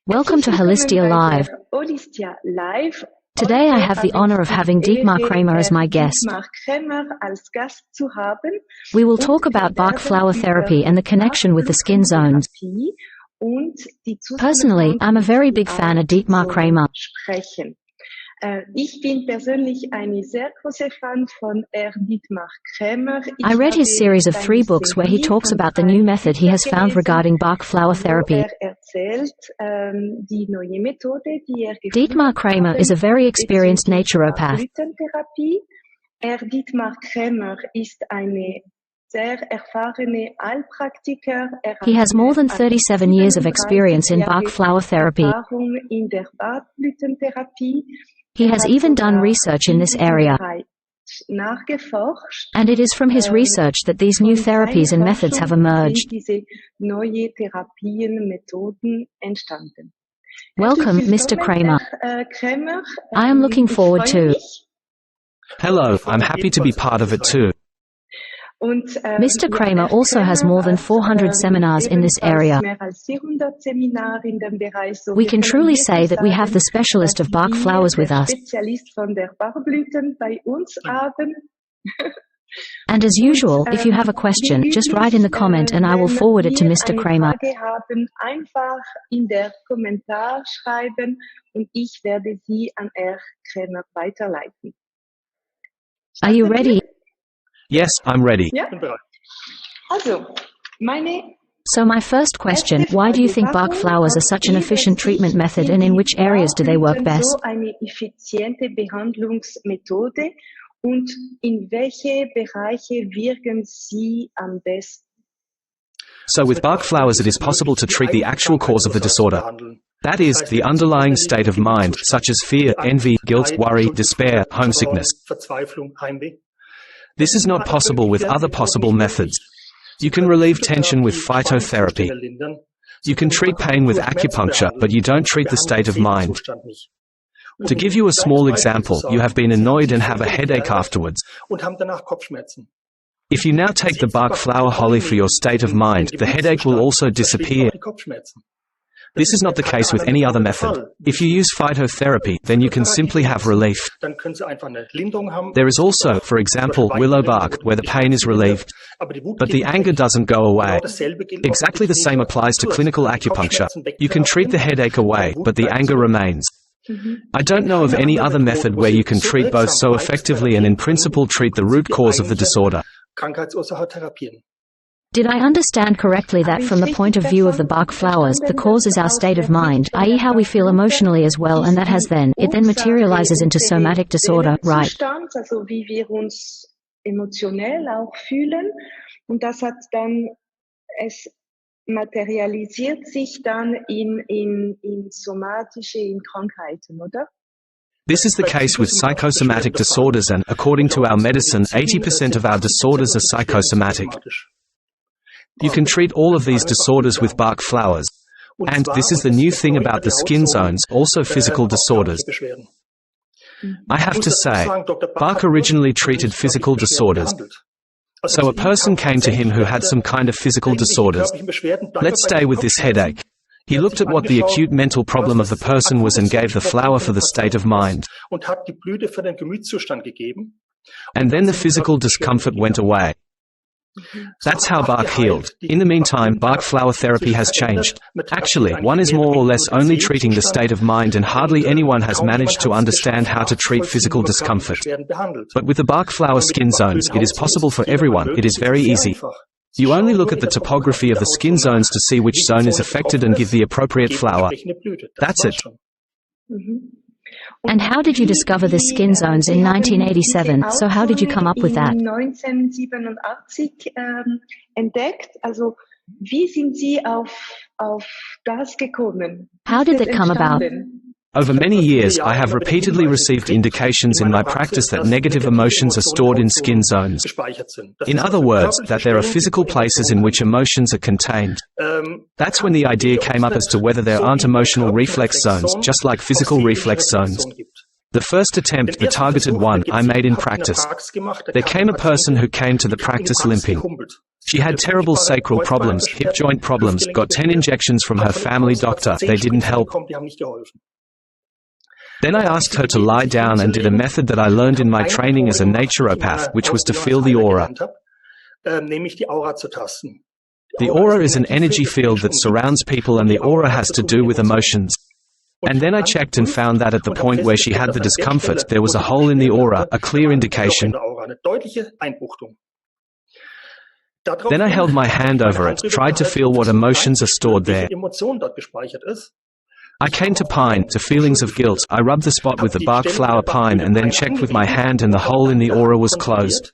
Welcome to Holistia Live. Today I have the honor of having Dietmar Krämer as my guest. We will talk about Bach Flower Therapy and the connection with the skin zones. Personally, I'm a very big fan of Dietmar Krämer. Ich bin persönlich eine sehr große Fan von Dietmar Krämer. I read his series of 3 books where he talks about the new method he has found regarding Bach Flower Therapy. Dietmar Krämer is a very experienced naturopath. Dietmar Krämer ist eine sehr erfahrene Heilpraktiker. He has more than 37 years of experience in Bach Flower Therapy. In der Bachblütentherapie. He has even done research in this area. And it is from his research that these new therapies and methods have emerged. Welcome, Mr. Krämer. I am looking forward to. Hello, I'm happy to be part of it too. Mr. Krämer also has more than 400 seminars in this area. We can truly say that we have the specialist of Bach Flowers with us. And as usual, if you have a question, just write in the comment and I will forward it to Mr. Krämer. Are you ready? Yes, I'm ready. Ja? Also, So my first question, why do you think Bach Flowers are such an efficient treatment method and in which areas do they work best? Eine effiziente Behandlungsmethode und in welche Bereiche wirken sie am besten? So with Bach Flowers it is possible to treat the actual cause of the disorder. That is, the underlying state of mind, such as fear, envy, guilt, worry, despair, homesickness. This is not possible with other possible methods. You can relieve tension with phytotherapy. You can treat pain with acupuncture, but you don't treat the state of mind. To give you a small example, you have been annoyed and have a headache afterwards. If you now take the Bach Flower Holy for your state of mind, the headache will also disappear. This is not the case with any other method. If you use phytotherapy, then you can simply have relief. There is also, for example, willow bark, where the pain is relieved, but the anger doesn't go away. Exactly the same applies to clinical acupuncture. You can treat the headache away, but the anger remains. I don't know of any other method where you can treat both so effectively and in principle treat the root cause of the disorder. Did I understand correctly that from the point of view of the Bach Flowers, the cause is our state of mind, i.e. how we feel emotionally as well, and that it then materializes into somatic disorder, right? Also wie wir uns emotionell auch fühlen, und das hat dann, es materialisiert sich dann in Krankheiten, oder? This is the case with psychosomatic disorders and, according to our medicine, 80% of our disorders are psychosomatic. You can treat all of these disorders with Bach Flowers. And this is the new thing about the skin zones, also physical disorders. I have to say, Bach originally treated physical disorders. So a person came to him who had some kind of physical disorders. Let's stay with this headache. He looked at what the acute mental problem of the person was and gave the flower for the state of mind. And then the physical discomfort went away. That's how Bach healed. In the meantime, Bach Flower Therapy has changed. Actually, one is more or less only treating the state of mind and hardly anyone has managed to understand how to treat physical discomfort. But with the Bach Flower skin zones, it is possible for everyone. It is very easy. You only look at the topography of the skin zones to see which zone is affected and give the appropriate flower. That's it. And how did you discover the skin zones in 1987? So how did you come up with that? 1987 entdeckt. Also wie sind Sie auf das gekommen? How did that come about? Over many years, I have repeatedly received indications in my practice that negative emotions are stored in skin zones. In other words, that there are physical places in which emotions are contained. That's when the idea came up as to whether there aren't emotional reflex zones, just like physical reflex zones. The first attempt, the targeted one, I made in practice. There came a person who came to the practice limping. She had terrible sacral problems, hip joint problems, got 10 injections from her family doctor, they didn't help. Then I asked her to lie down and did a method that I learned in my training as a naturopath, which was to feel the aura. The aura is an energy field that surrounds people, and the aura has to do with emotions. And then I checked and found that at the point where she had the discomfort, there was a hole in the aura, a clear indication. Then I held my hand over it, tried to feel what emotions are stored there. I came to pine, to feelings of guilt. I rubbed the spot with the Bach flower pine and then checked with my hand, and the hole in the aura was closed.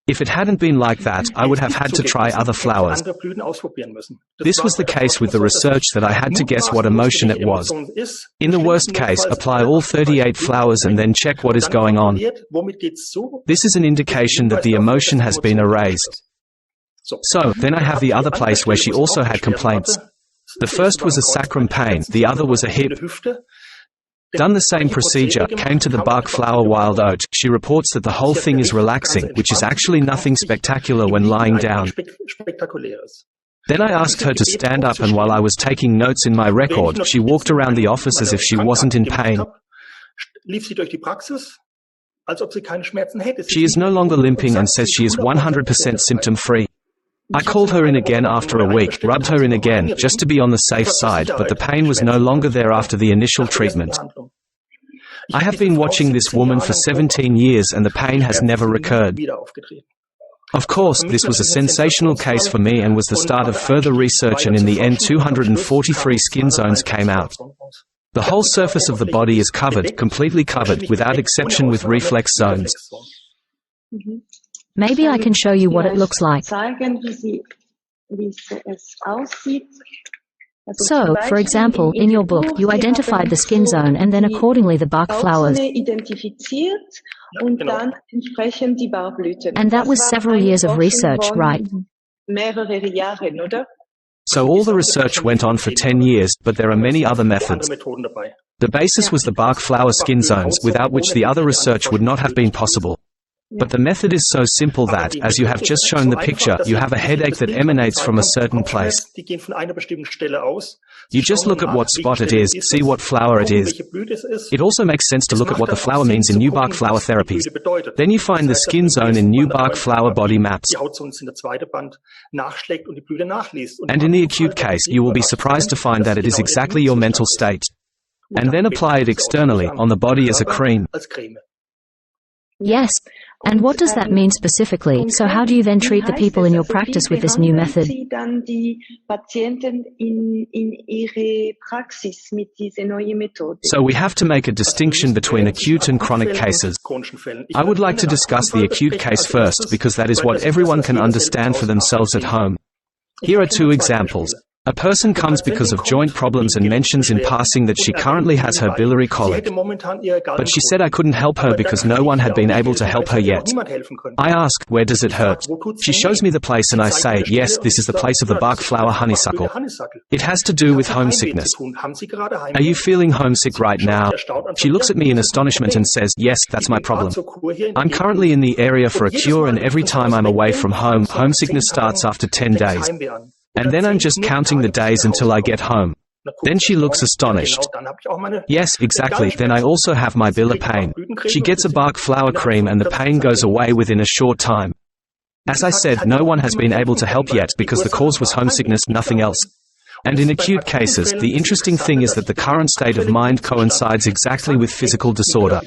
If it hadn't been like that, I would have had to try other flowers. This was the case with the research, that I had to guess what emotion it was. In the worst case, apply all 38 flowers and then check what is going on. This is an indication that the emotion has been erased. So, then I have the other place where she also had complaints. The first was a sacrum pain, the other was a hip. Done the same procedure, came to the Bach flower wild oat. She reports that the whole thing is relaxing, which is actually nothing spectacular when lying down. Then I asked her to stand up, and while I was taking notes in my record, she walked around the office as if she wasn't in pain. She is no longer limping and says she is 100% symptom-free. I called her in again after a week, rubbed her in again, just to be on the safe side, but the pain was no longer there after the initial treatment. I have been watching this woman for 17 years and the pain has never recurred. Of course, this was a sensational case for me and was the start of further research, and in the end 243 skin zones came out. The whole surface of the body is covered, completely covered, without exception, with reflex zones. Maybe I can show you what it looks like. So, for example, in your book, you identified the skin zone and then accordingly the Bach flowers. And that was several years of research, right? So all the research went on for 10 years, but there are many other methods. The basis was the Bach flower skin zones, without which the other research would not have been possible. But the method is so simple that, as you have just shown the picture, you have a headache that emanates from a certain place. You just look at what spot it is, see what flower it is. It also makes sense to look at what the flower means in New Bach Flower Therapies. Then you find the skin zone in New Bach Flower Body Maps. And in the acute case, you will be surprised to find that it is exactly your mental state. And then apply it externally, on the body as a cream. Yes. And what does that mean specifically? So how do you then treat the people in your practice with this new method? So we have to make a distinction between acute and chronic cases. I would like to discuss the acute case first, because that is what everyone can understand for themselves at home. Here are two examples. A person comes because of joint problems and mentions in passing that she currently has her biliary colic. But she said I couldn't help her because no one had been able to help her yet. I ask, where does it hurt? She shows me the place and I say, yes, this is the place of the Bach flower honeysuckle. It has to do with homesickness. Are you feeling homesick right now? She looks at me in astonishment and says, yes, that's my problem. I'm currently in the area for a cure, and every time I'm away from home, homesickness starts after 10 days. And then I'm just counting the days until I get home. Then she looks astonished. Yes, exactly, then I also have my biliary pain. She gets a Bach flower cream and the pain goes away within a short time. As I said, no one has been able to help yet because the cause was homesickness, nothing else. And in acute cases, the interesting thing is that the current state of mind coincides exactly with physical disorder.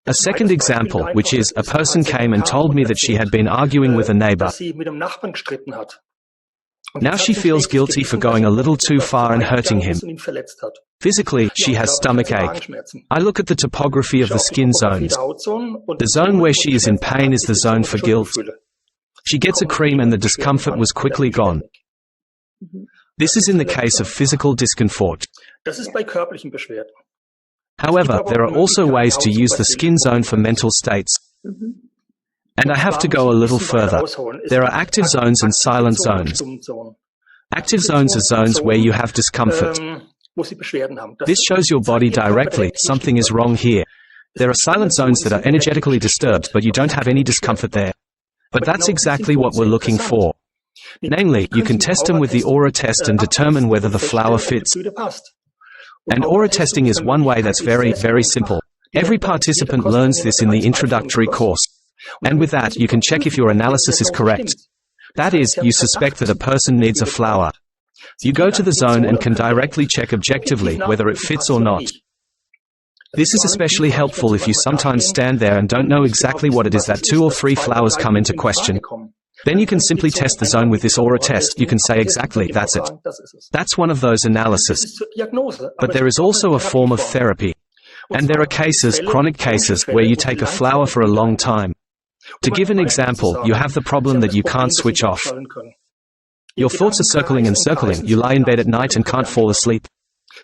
A second example, which is, a person came and told me that she had been arguing with a neighbor. Now she feels guilty for going a little too far and hurting him. Physically, she has stomachache. I look at the topography of the skin zones. The zone where she is in pain is the zone for guilt. She gets a cream and the discomfort was quickly gone. This is in the case of physical discomfort. However, there are also ways to use the skin zone for mental states. And I have to go a little further. There are active zones and silent zones. Active zones are zones where you have discomfort. This shows your body directly, something is wrong here. There are silent zones that are energetically disturbed, but you don't have any discomfort there. But that's exactly what we're looking for. Namely, you can test them with the aura test and determine whether the flower fits. And aura testing is one way that's very, very simple. Every participant learns this in the introductory course. And with that, you can check if your analysis is correct. That is, you suspect that a person needs a flower. You go to the zone and can directly check objectively whether it fits or not. This is especially helpful if you sometimes stand there and don't know exactly what it is that 2 or 3 flowers come into question. Then you can simply test the zone with this aura test. You can say exactly, that's it. That's one of those analyses. But there is also a form of therapy. And there are cases, chronic cases, where you take a flower for a long time. To give an example, you have the problem that you can't switch off. Your thoughts are circling and circling. You lie in bed at night and can't fall asleep.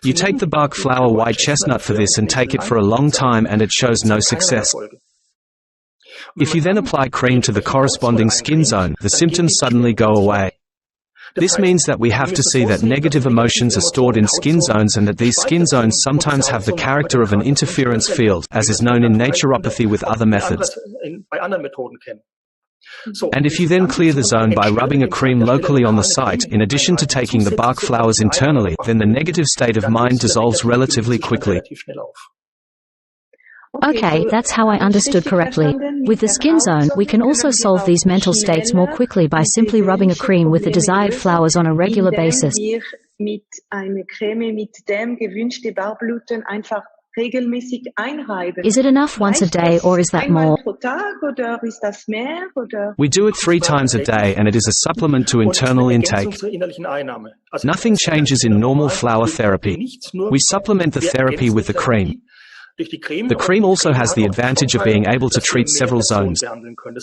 You take the Bach Flower White Chestnut for this and take it for a long time and it shows no success. If you then apply cream to the corresponding skin zone, the symptoms suddenly go away. This means that we have to see that negative emotions are stored in skin zones and that these skin zones sometimes have the character of an interference field, as is known in naturopathy with other methods. And if you then clear the zone by rubbing a cream locally on the site, in addition to taking the Bach flowers internally, then the negative state of mind dissolves relatively quickly. Okay, that's how I understood correctly. With the skin zone, we can also solve these mental states more quickly by simply rubbing a cream with the desired flowers on a regular basis. Is it enough once a day or is that more? We do it 3 times a day and it is a supplement to internal intake. Nothing changes in normal flower therapy. We supplement the therapy with the cream. The cream also has the advantage of being able to treat several zones.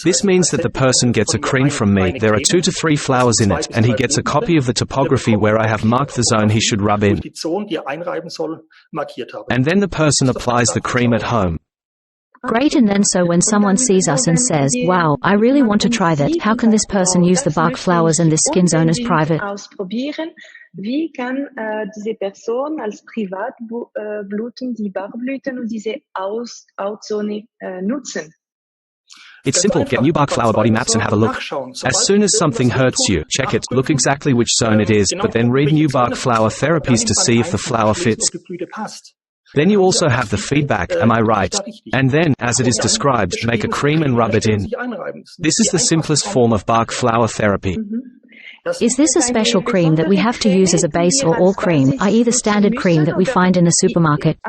This means that the person gets a cream from me, there are 2 to 3 flowers in it, and he gets a copy of the topography where I have marked the zone he should rub in. And then the person applies the cream at home. Great, and then so when someone sees us and says, wow, I really want to try that, how can this person use the Bach flowers and this skin zone as private? Wie kann diese Person als Privatbluten die Bachblüten und diese Hautzone nutzen? It's simple. Get new Bach Flower Body Maps and have a look. As soon as something hurts you, check it, look exactly which zone it is, but then read new Bach Flower Therapies to see if the flower fits. Then you also have the feedback, am I right? And then, as it is described, make a cream and rub it in. This is the simplest form of Bach Flower Therapy. Is this a special cream that we have to use as a base or all cream, i.e. the standard cream that we find in the supermarket?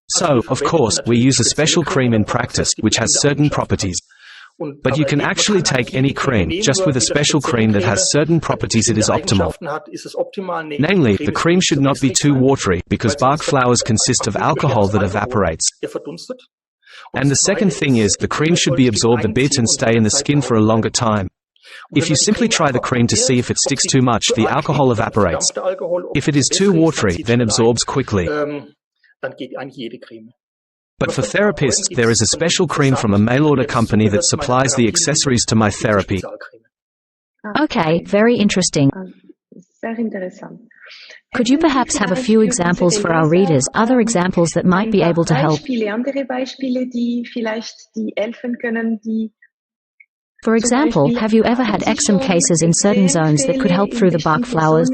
So, of course, we use a special cream in practice, which has certain properties. But you can actually take any cream, just with a special cream that has certain properties it is optimal. Namely, the cream should not be too watery, because Bach flowers consist of alcohol that evaporates. And the second thing is, the cream should be absorbed a bit and stay in the skin for a longer time. If you simply try the cream to see if it sticks too much, the alcohol evaporates. If it is too watery, then absorbs quickly. But for therapists, there is a special cream from a mail-order company that supplies the accessories to my therapy. Okay, very interesting. Could you perhaps have a few examples for our readers, other examples that might be able to help? For example, have you ever had eczema cases in certain zones that could help through the Bach flowers?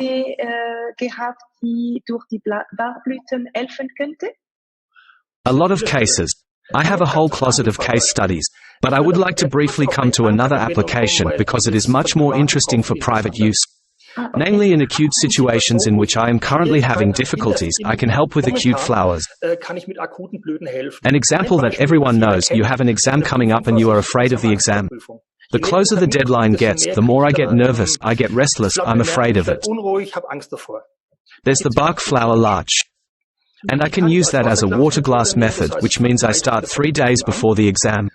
A lot of cases. I have a whole closet of case studies, but I would like to briefly come to another application because it is much more interesting for private use. Namely, in acute situations in which I am currently having difficulties, I can help with acute flowers. An example that everyone knows, you have an exam coming up and you are afraid of the exam. The closer the deadline gets, the more I get nervous, I get restless, I'm afraid of it. There's the Bach flower larch. And I can use that as a water glass method, which means I start 3 days before the exam.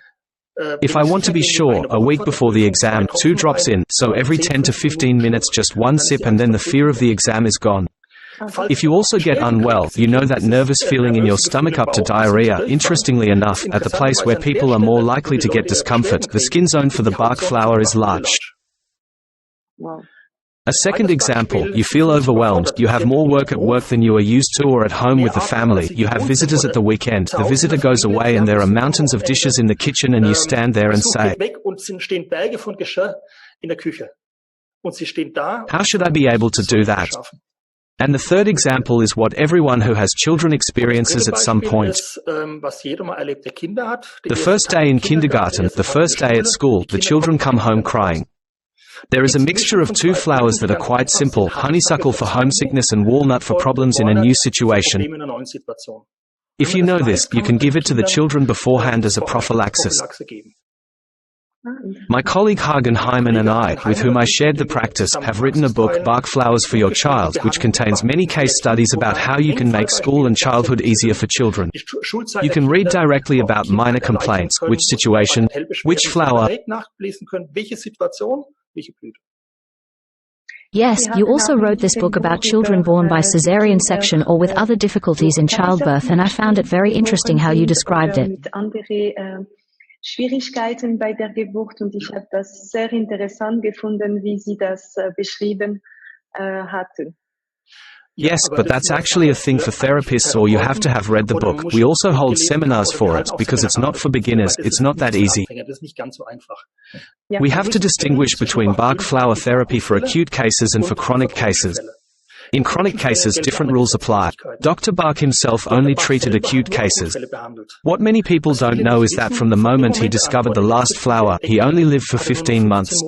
If I want to be sure, a week before the exam, 2 drops in, so every 10 to 15 minutes just 1 sip and then the fear of the exam is gone. If you also get unwell, you know that nervous feeling in your stomach up to diarrhea. Interestingly enough, at the place where people are more likely to get discomfort, the skin zone for the Bach flower is large. A second example, you feel overwhelmed, you have more work at work than you are used to or at home with the family, you have visitors at the weekend, the visitor goes away and there are mountains of dishes in the kitchen and you stand there and say, how should I be able to do that? And the third example is what everyone who has children experiences at some point. The first day in kindergarten, the first day at school, the children come home crying. There is a mixture of two flowers that are quite simple, honeysuckle for homesickness and walnut for problems in a new situation. If you know this, you can give it to the children beforehand as a prophylaxis. My colleague Hagen Hyman and I, with whom I shared the practice, have written a book, Bach Flowers for Your Child, which contains many case studies about how you can make school and childhood easier for children. You can read directly about minor complaints, which situation, which flower. Yes, you also wrote this book about children born by caesarean section or with other difficulties in childbirth, and I found it very interesting how you described it. Schwierigkeiten bei der Geburt, und ich habe das sehr interessant gefunden, wie Sie das beschrieben hatten. Yes, but that's actually a thing for therapists, or you have to have read the book. We also hold seminars for it, because it's not for beginners, it's not that easy. We have to distinguish between Bach flower therapy for acute cases and for chronic cases. In chronic cases, different rules apply. Dr. Bach himself only treated acute cases. What many people don't know is that from the moment he discovered the last flower, he only lived for 15 months.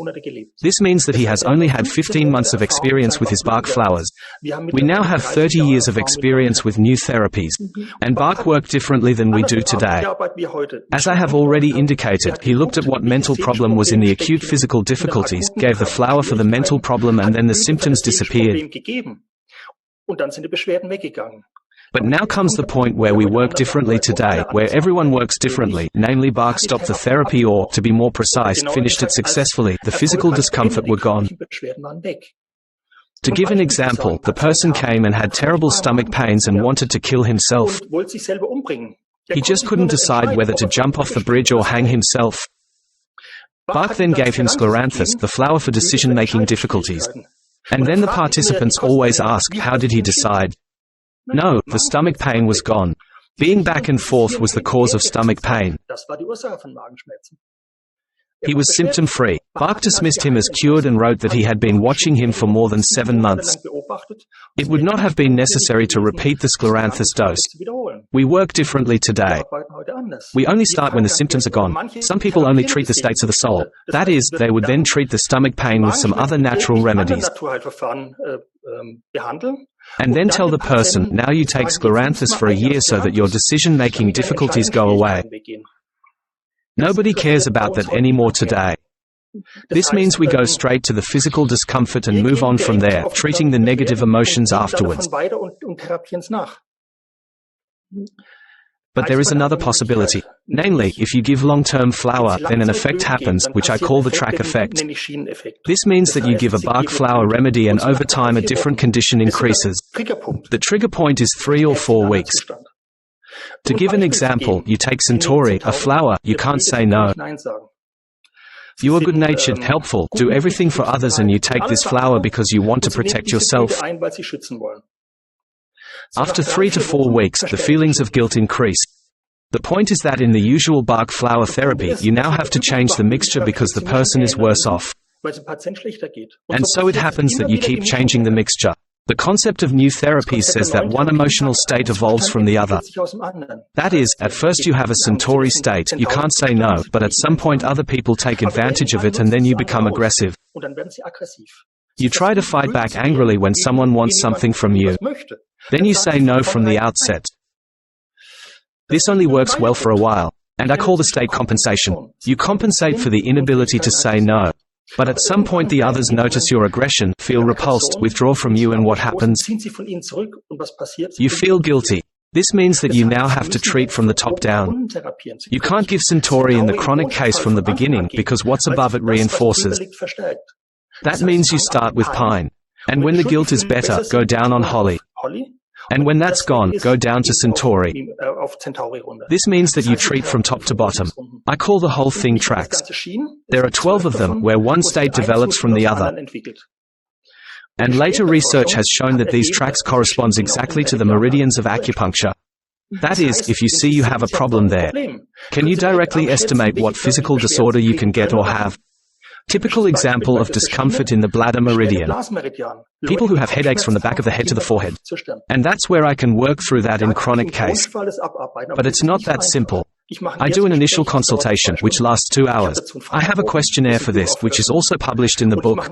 This means that he has only had 15 months of experience with his Bach flowers. We now have 30 years of experience with new therapies. And Bach worked differently than we do today. As I have already indicated, he looked at what mental problem was in the acute physical difficulties, gave the flower for the mental problem, and then the symptoms disappeared. But now comes the point where we work differently today, where everyone works differently, namely Bach stopped the therapy or, to be more precise, finished it successfully, the physical discomfort were gone. To give an example, the person came and had terrible stomach pains and wanted to kill himself. He just couldn't decide whether to jump off the bridge or hang himself. Bach then gave him scleranthus, the flower for decision-making difficulties. And then the participants always ask, how did he decide? No, the stomach pain was gone. Being back and forth was the cause of stomach pain. He was symptom-free. Bach dismissed him as cured and wrote that he had been watching him for more than 7 months. It would not have been necessary to repeat the scleranthus dose. We work differently today. We only start when the symptoms are gone. Some people only treat the states of the soul. That is, they would then treat the stomach pain with some other natural remedies. And then tell the person, now you take scleranthus for a year so that your decision-making difficulties go away. Nobody cares about that anymore today. This means we go straight to the physical discomfort and move on from there, treating the negative emotions afterwards. But there is another possibility. Namely, if you give long-term flower, then an effect happens, which I call the track effect. This means that you give a Bach flower remedy and over time a different condition increases. The trigger point is 3 or 4 weeks. To give an example, you take Centauri, a flower, you can't say no. You are good-natured, helpful, do everything for others, and you take this flower because you want to protect yourself. After 3 to 4 weeks, the feelings of guilt increase. The point is that in the usual Bach flower therapy, you now have to change the mixture because the person is worse off. And so it happens that you keep changing the mixture. The concept of new therapies says that one emotional state evolves from the other. That is, at first you have a Centauri state, you can't say no, but at some point other people take advantage of it and then you become aggressive. You try to fight back angrily when someone wants something from you. Then you say no from the outset. This only works well for a while, and I call the state compensation. You compensate for the inability to say no. But at some point the others notice your aggression, feel repulsed, withdraw from you, and what happens? You feel guilty. This means that you now have to treat from the top down. You can't give Centauri in the chronic case from the beginning because what's above it reinforces. That means you start with pine. And when the guilt is better, go down on holly. And when that's gone, go down to Centauri. This means that you treat from top to bottom. I call the whole thing tracks. There are 12 of them, where one state develops from the other. And later research has shown that these tracks corresponds exactly to the meridians of acupuncture. That is, if you see you have a problem there, can you directly estimate what physical disorder you can get or have? Typical example of discomfort in the bladder meridian. People who have headaches from the back of the head to the forehead. And that's where I can work through that in chronic case. But it's not that simple. I do an initial consultation, which lasts 2 hours. I have a questionnaire for this, which is also published in the book.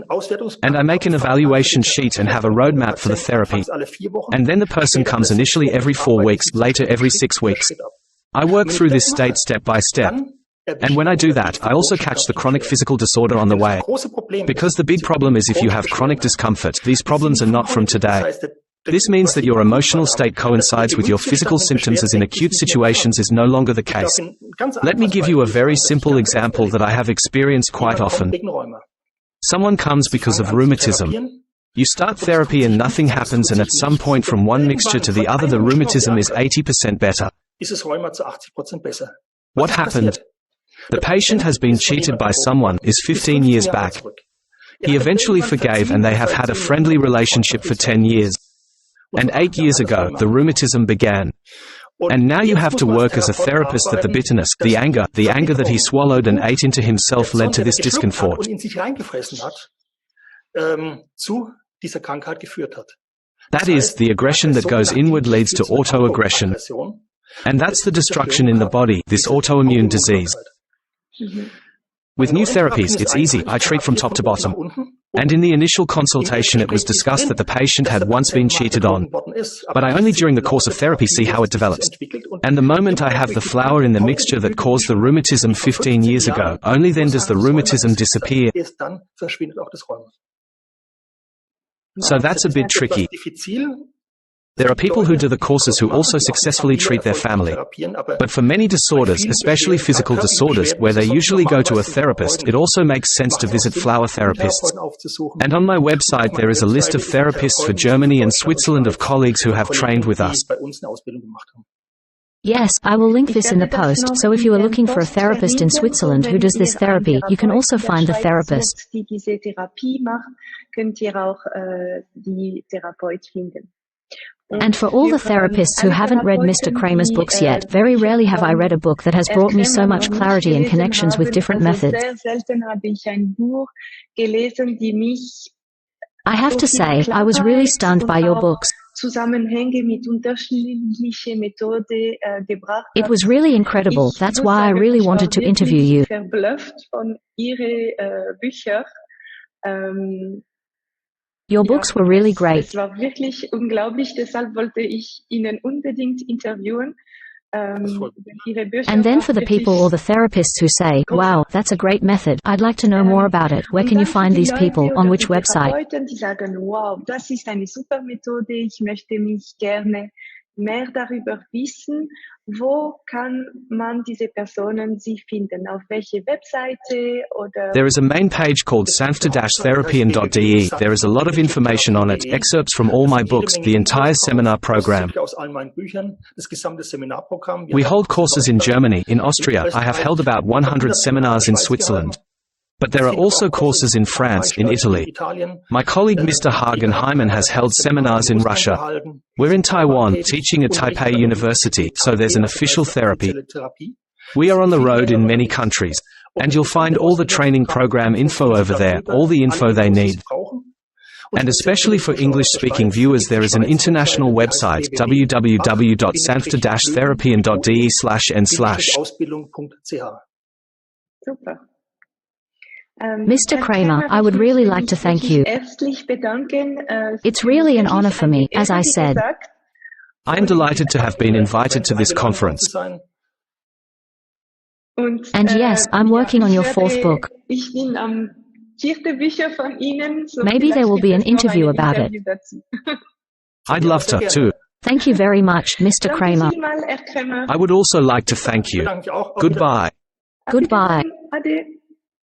And I make an evaluation sheet and have a roadmap for the therapy. And then the person comes initially every 4 weeks, later every 6 weeks. I work through this state step by step. And when I do that, I also catch the chronic physical disorder on the way. Because the big problem is if you have chronic discomfort, these problems are not from today. This means that your emotional state coincides with your physical symptoms, as in acute situations is no longer the case. Let me give you a very simple example that I have experienced quite often. Someone comes because of rheumatism. You start therapy and nothing happens, and at some point from one mixture to the other the rheumatism is 80% better. What happened? The patient has been cheated by someone, is 15 years back. He eventually forgave and they have had a friendly relationship for 10 years. And 8 years ago, the rheumatism began. And now you have to work as a therapist that the bitterness, the anger that he swallowed and ate into himself led to this discomfort. That is, the aggression that goes inward leads to autoaggression. And that's the destruction in the body, this autoimmune disease. With new therapies, it's easy. I treat from top to bottom. And in the initial consultation it was discussed that the patient had once been cheated on. But I only during the course of therapy see how it develops. And the moment I have the flower in the mixture that caused the rheumatism 15 years ago, only then does the rheumatism disappear. So that's a bit tricky. There are people who do the courses who also successfully treat their family. But for many disorders, especially physical disorders, where they usually go to a therapist, it also makes sense to visit flower therapists. And on my website there is a list of therapists for Germany and Switzerland of colleagues who have trained with us. Yes, I will link this in the post, so if you are looking for a therapist in Switzerland who does this therapy, you can also find the therapist. And for all the therapists who haven't read Mr. Krämer's books yet, very rarely have I read a book that has brought me so much clarity and connections with different methods. I have to say, I was really stunned by your books. It was really incredible. That's why I really wanted to interview you. Your books were really great. Es war wirklich unglaublich, deshalb wollte ich Ihnen unbedingt interviewen. And then for the people or the therapists who say, wow, that's a great method, I'd like to know more about it. Where can you find these people? On which website? Die sagen, wow, das ist eine super Methode, ich möchte mich gerne mehr darüber wissen. Wo kann man diese Personen sie finden? Auf welche Webseite oder? There is a main page called sanfte-therapien.de. There is a lot of information on it, excerpts from all my books, the entire seminar program. We hold courses in Germany, in Austria. I have held about 100 seminars in Switzerland. But there are also courses in France, in Italy. My colleague Mr. Hagen Hyman has held seminars in Russia. We're in Taiwan, teaching at Taipei University, so there's an official therapy. We are on the road in many countries, and you'll find all the training program info over there, all the info they need. And especially for English-speaking viewers there is an international website, www.sanfte-therapien.de/n/. Super. Mr. Krämer, I would really like to thank you. It's really an honor for me, as I said. I am delighted to have been invited to this conference. And yes, I'm working on your 4th book. Maybe there will be an interview about it. I'd love to, too. Thank you very much, Mr. Krämer. I would also like to thank you. Goodbye. Goodbye. Ade.